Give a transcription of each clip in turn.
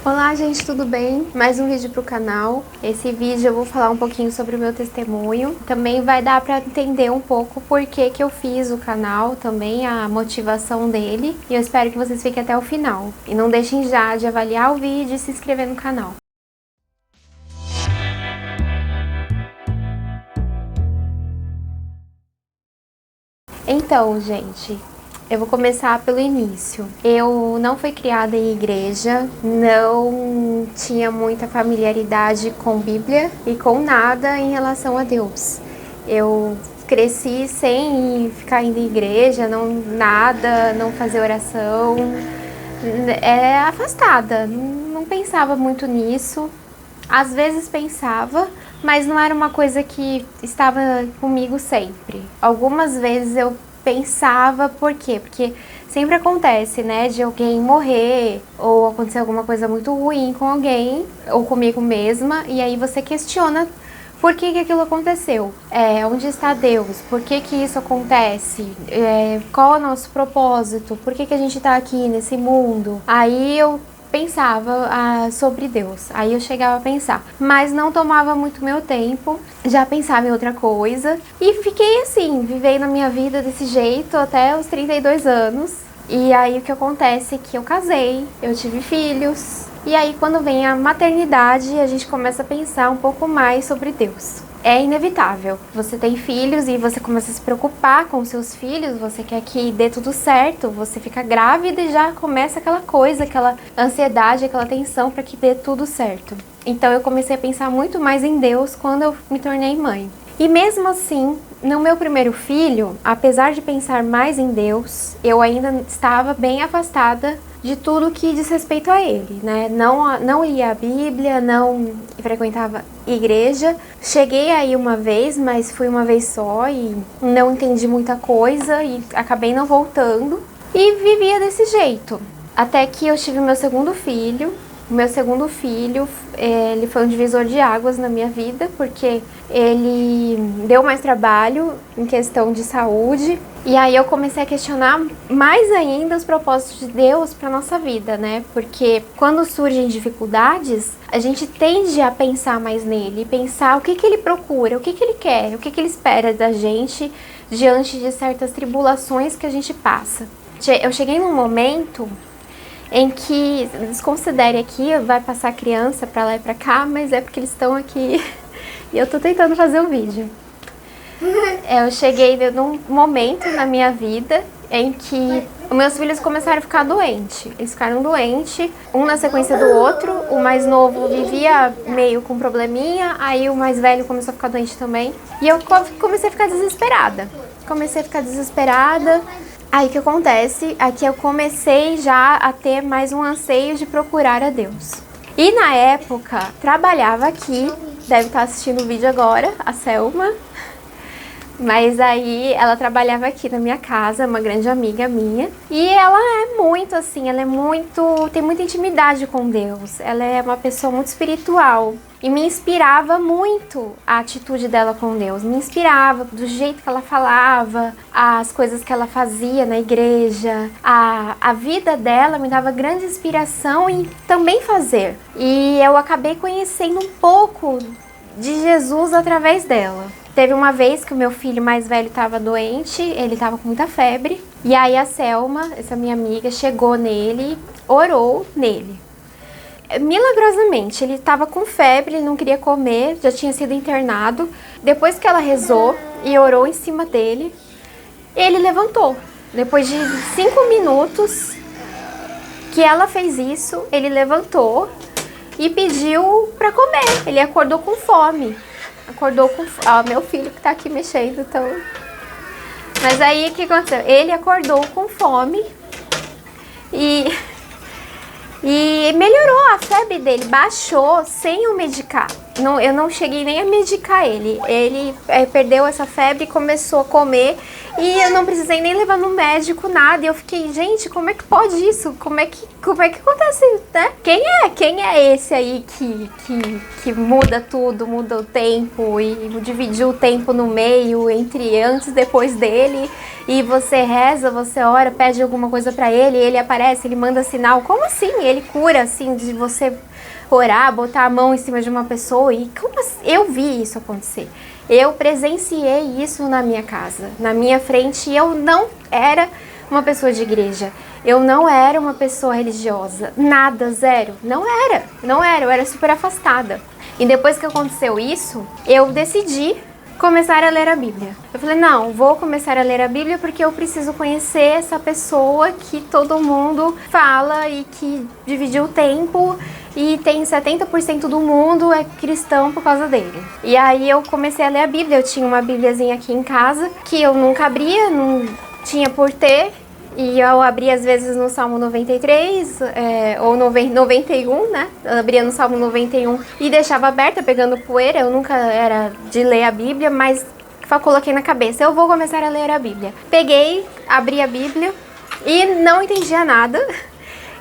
Olá gente, tudo bem? Mais um vídeo pro canal. Esse vídeo eu vou falar um pouquinho sobre o meu testemunho. Também vai dar pra entender um pouco por que eu fiz o canal, também a motivação dele. E eu espero que vocês fiquem até o final. E não deixem já de avaliar o vídeo e se inscrever no canal. Então, gente, eu vou começar pelo início. Eu não fui criada em igreja, não tinha muita familiaridade com Bíblia e com nada em relação a Deus. Eu cresci sem ficar indo em igreja, não fazer oração, afastada, não pensava muito nisso. Às vezes pensava, mas não era uma coisa que estava comigo sempre. Algumas vezes eu pensava, por quê? Porque sempre acontece, né, de alguém morrer ou acontecer alguma coisa muito ruim com alguém ou comigo mesma, e aí você questiona por que aquilo aconteceu, onde está Deus, por que isso acontece, qual é o nosso propósito, por que a gente está aqui nesse mundo. Aí eu pensava sobre Deus, aí eu chegava a pensar, mas não tomava muito meu tempo, já pensava em outra coisa e fiquei assim, vivendo a minha vida desse jeito até os 32 anos. E aí o que acontece é que eu casei, eu tive filhos, e aí quando vem a maternidade a gente começa a pensar um pouco mais sobre Deus. É inevitável, você tem filhos e você começa a se preocupar com seus filhos, você quer que dê tudo certo, você fica grávida e já começa aquela coisa, aquela ansiedade, aquela tensão para que dê tudo certo. Então eu comecei a pensar muito mais em Deus quando eu me tornei mãe. E mesmo assim, no meu primeiro filho, apesar de pensar mais em Deus, eu ainda estava bem afastada de tudo que diz respeito a ele, né? Não lia a Bíblia, não frequentava igreja. Cheguei aí uma vez, mas fui uma vez só e não entendi muita coisa e acabei não voltando. E vivia desse jeito. Até que eu tive meu segundo filho. O meu segundo filho, ele foi um divisor de águas na minha vida, porque ele deu mais trabalho em questão de saúde. E aí eu comecei a questionar mais ainda os propósitos de Deus para nossa vida, né? Porque quando surgem dificuldades, a gente tende a pensar mais nele, pensar o que ele procura, o que ele quer, o que ele espera da gente diante de certas tribulações que a gente passa. Eu cheguei num momento em que, desconsidere aqui, vai passar criança pra lá e pra cá, mas é porque eles estão aqui e eu tô tentando fazer o vídeo. Eu cheguei num momento na minha vida em que os meus filhos começaram a ficar doentes. Eles ficaram doentes, um na sequência do outro. O mais novo vivia meio com probleminha, aí o mais velho começou a ficar doente também. E eu comecei a ficar desesperada. Aí o que acontece é que eu comecei já a ter mais um anseio de procurar a Deus. E na época, trabalhava aqui, deve estar assistindo o vídeo agora, a Selma. Mas aí ela trabalhava aqui na minha casa, uma grande amiga minha. E ela é muito assim, tem muita intimidade com Deus. Ela é uma pessoa muito espiritual. E me inspirava muito a atitude dela com Deus. Me inspirava do jeito que ela falava, as coisas que ela fazia na igreja. A vida dela me dava grande inspiração em também fazer. E eu acabei conhecendo um pouco de Jesus através dela. Teve uma vez que o meu filho mais velho estava doente, ele estava com muita febre. E aí a Selma, essa minha amiga, chegou nele, orou nele. Milagrosamente, ele estava com febre, ele não queria comer, já tinha sido internado. Depois que ela rezou e orou em cima dele, ele levantou. Depois de 5 minutos que ela fez isso, ele levantou e pediu para comer. Ele acordou com fome. Meu filho que tá aqui mexendo, então. Mas aí o que aconteceu? Ele acordou com fome e melhorou, a febre dele baixou sem o medicar. eu não cheguei nem a medicar ele. Ele perdeu essa febre e começou a comer e eu não precisei nem levar no médico, nada. E eu fiquei, gente, como é que pode isso? Como é que acontece, né? Quem é esse aí que muda tudo, muda o tempo e dividiu o tempo no meio, entre antes e depois dele? E você reza, você ora, pede alguma coisa pra ele, ele aparece, ele manda sinal. Como assim? Ele cura, assim, de você orar, botar a mão em cima de uma pessoa. E como assim? Eu vi isso acontecer. Eu presenciei isso na minha casa, na minha frente, e eu não era uma pessoa de igreja. Eu não era uma pessoa religiosa. Nada, zero. Não era. Eu era super afastada. E depois que aconteceu isso, eu decidi começar a ler a Bíblia. Eu falei, não, vou começar a ler a Bíblia porque eu preciso conhecer essa pessoa que todo mundo fala e que dividiu o tempo e tem 70% do mundo é cristão por causa dele. E aí eu comecei a ler a Bíblia. Eu tinha uma Bíbliazinha aqui em casa que eu nunca abria, não tinha por ter. E eu abria às vezes no Salmo 93, ou 91, né? Eu abria no Salmo 91 e deixava aberta, pegando poeira. Eu nunca era de ler a Bíblia, mas coloquei na cabeça, eu vou começar a ler a Bíblia. Peguei, abri a Bíblia e não entendia nada.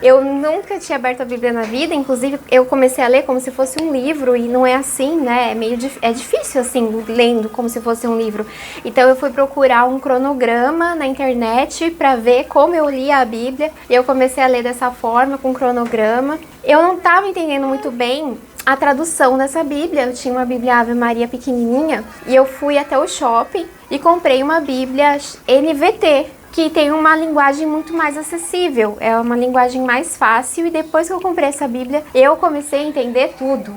Eu nunca tinha aberto a Bíblia na vida, inclusive eu comecei a ler como se fosse um livro e não é assim, né? É difícil assim, lendo como se fosse um livro. Então eu fui procurar um cronograma na internet para ver como eu lia a Bíblia. E eu comecei a ler dessa forma, com cronograma. Eu não estava entendendo muito bem a tradução dessa Bíblia. Eu tinha uma Bíblia Ave Maria pequenininha e eu fui até o shopping e comprei uma Bíblia NVT, que tem uma linguagem muito mais acessível, é uma linguagem mais fácil. E depois que eu comprei essa Bíblia, eu comecei a entender tudo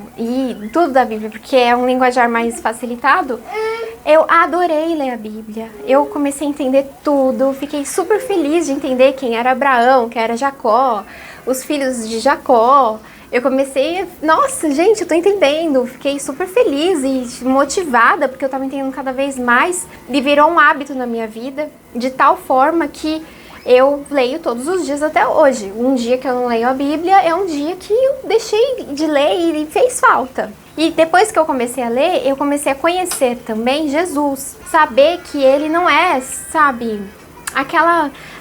da Bíblia, porque é um linguajar mais facilitado. Eu adorei ler a Bíblia, eu comecei a entender tudo, fiquei super feliz de entender quem era Abraão, quem era Jacó, os filhos de Jacó. Eu comecei, nossa, gente, eu tô entendendo, fiquei super feliz e motivada, porque eu tava entendendo cada vez mais, e virou um hábito na minha vida, de tal forma que eu leio todos os dias até hoje. Um dia que eu não leio a Bíblia é um dia que eu deixei de ler e fez falta. E depois que eu comecei a ler, eu comecei a conhecer também Jesus, saber que ele não é, sabe,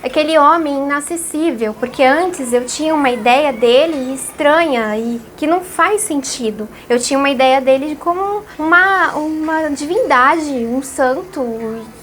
aquele homem inacessível, porque antes eu tinha uma ideia dele estranha e que não faz sentido. Eu tinha uma ideia dele como uma divindade, um santo,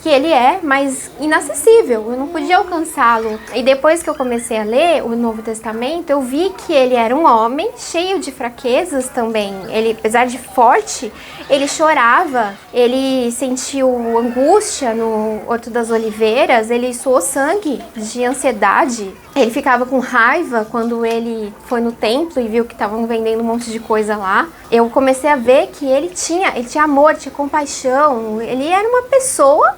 que ele é, mas inacessível, eu não podia alcançá-lo. E depois que eu comecei a ler o Novo Testamento, eu vi que ele era um homem cheio de fraquezas também. Ele, apesar de forte, ele chorava, ele sentiu angústia no Horto das Oliveiras, ele suou sangue de ansiedade. Ele ficava com raiva quando ele foi no templo e viu que estavam vendendo um monte de coisa lá. Eu comecei a ver que ele tinha amor, tinha compaixão. Ele era uma pessoa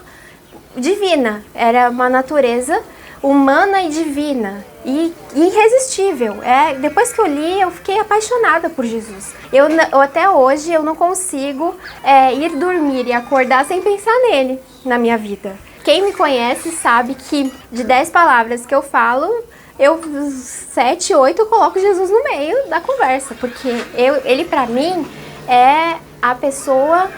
divina, era uma natureza humana e divina e irresistível. Depois que eu li, eu fiquei apaixonada por Jesus. Eu até hoje eu não consigo ir dormir e acordar sem pensar nele na minha vida. Quem me conhece sabe que de 10 palavras que eu falo, 7, 8 eu coloco Jesus no meio da conversa, porque ele pra mim é a pessoa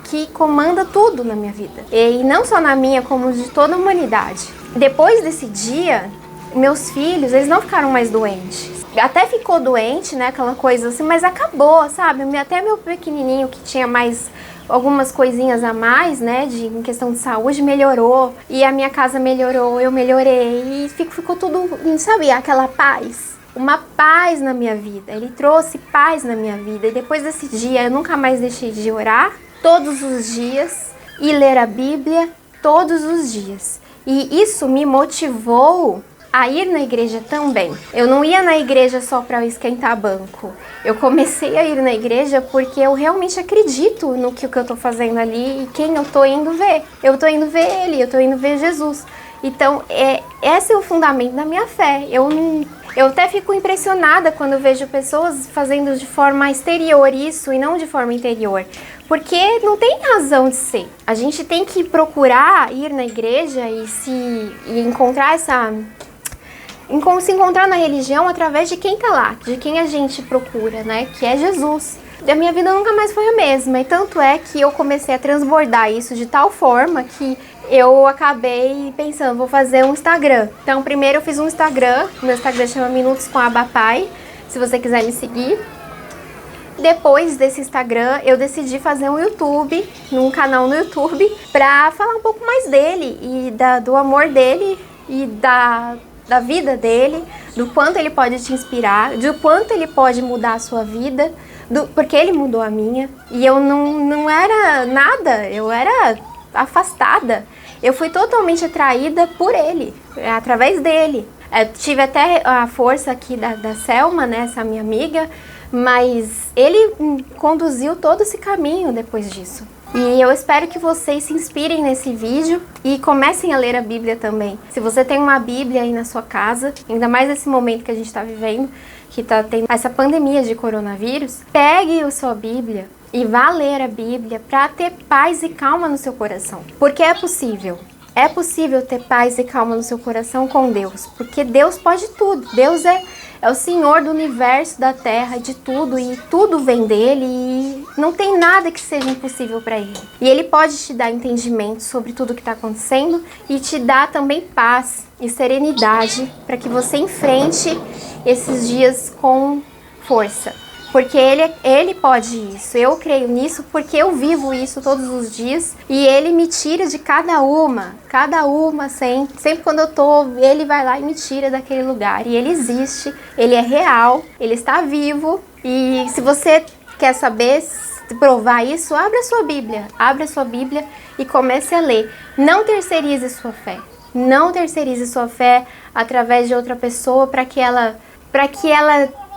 que comanda tudo na minha vida. E não só na minha, como de toda a humanidade. Depois desse dia, meus filhos, eles não ficaram mais doentes. Até ficou doente, né, aquela coisa assim, mas acabou, sabe? Até meu pequenininho, que tinha mais algumas coisinhas a mais, né, em questão de saúde, melhorou. E a minha casa melhorou, eu melhorei. E ficou tudo, sabe, aquela paz. Uma paz na minha vida. Ele trouxe paz na minha vida. E depois desse dia, eu nunca mais deixei de orar todos os dias e ler a Bíblia todos os dias. E isso me motivou a ir na igreja também. Eu não ia na igreja só para esquentar banco. Eu comecei a ir na igreja porque eu realmente acredito no que eu tô fazendo ali e quem eu tô indo ver. Eu tô indo ver ele, eu tô indo ver Jesus. Então, esse é o fundamento da minha fé. Eu até fico impressionada quando eu vejo pessoas fazendo de forma exterior isso e não de forma interior. Porque não tem razão de ser. A gente tem que procurar ir na igreja e encontrar se encontrar na religião através de quem tá lá, de quem a gente procura, né? Que é Jesus. a minha vida nunca mais foi a mesma. E tanto é que eu comecei a transbordar isso de tal forma que eu acabei pensando, vou fazer um Instagram. Então, primeiro eu fiz um Instagram, meu Instagram chama Minutos com Abapai, se você quiser me seguir. Depois desse Instagram, eu decidi fazer um YouTube, um canal no YouTube, pra falar um pouco mais dele e do amor dele e da vida dele, do quanto ele pode te inspirar, do quanto ele pode mudar a sua vida, porque ele mudou a minha. E eu não era nada, eu era afastada. Eu fui totalmente atraída por ele, através dele. Eu tive até a força aqui da Selma, né, essa minha amiga, mas ele conduziu todo esse caminho depois disso. E eu espero que vocês se inspirem nesse vídeo e comecem a ler a Bíblia também. Se você tem uma Bíblia aí na sua casa, ainda mais nesse momento que a gente está vivendo, que está tendo essa pandemia de coronavírus, pegue a sua Bíblia e vá ler a Bíblia para ter paz e calma no seu coração. Porque é possível. É possível ter paz e calma no seu coração com Deus, porque Deus pode tudo. Deus é o Senhor do universo, da terra, de tudo, e tudo vem dele e não tem nada que seja impossível para ele. E ele pode te dar entendimento sobre tudo que está acontecendo e te dar também paz e serenidade para que você enfrente esses dias com força. Porque ele pode isso, eu creio nisso porque eu vivo isso todos os dias e ele me tira de cada uma sempre quando eu tô, ele vai lá e me tira daquele lugar. E ele existe, ele é real, ele está vivo e se você quer saber, provar isso, abra sua Bíblia e comece a ler. Não terceirize sua fé, não terceirize sua fé através de outra pessoa para que ela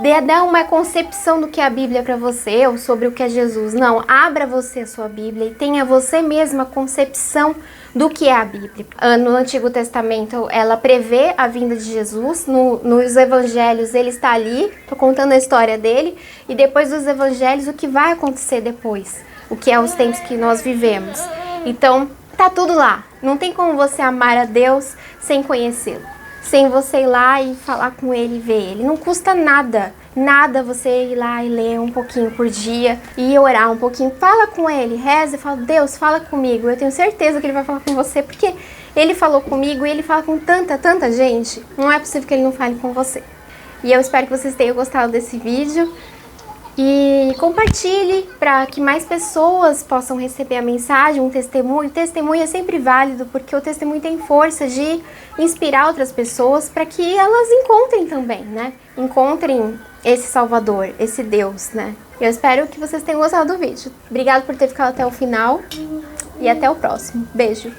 dê uma concepção do que é a Bíblia para você ou sobre o que é Jesus. Não, abra você a sua Bíblia e tenha você mesma a concepção do que é a Bíblia. No Antigo Testamento, ela prevê a vinda de Jesus. Nos Evangelhos, ele está ali, contando a história dele. E depois dos Evangelhos, o que vai acontecer depois. O que é os tempos que nós vivemos. Então, tá tudo lá. Não tem como você amar a Deus sem conhecê-lo. Sem você ir lá e falar com ele e ver ele. Não custa nada você ir lá e ler um pouquinho por dia e orar um pouquinho. Fala com ele, reza e fala, Deus, fala comigo. Eu tenho certeza que ele vai falar com você, porque ele falou comigo e ele fala com tanta gente. Não é possível que ele não fale com você. E eu espero que vocês tenham gostado desse vídeo. E compartilhe para que mais pessoas possam receber a mensagem, um testemunho. O testemunho é sempre válido, porque o testemunho tem força de inspirar outras pessoas para que elas encontrem também, né? Encontrem esse Salvador, esse Deus, né? Eu espero que vocês tenham gostado do vídeo. Obrigada por ter ficado até o final e até o próximo. Beijo!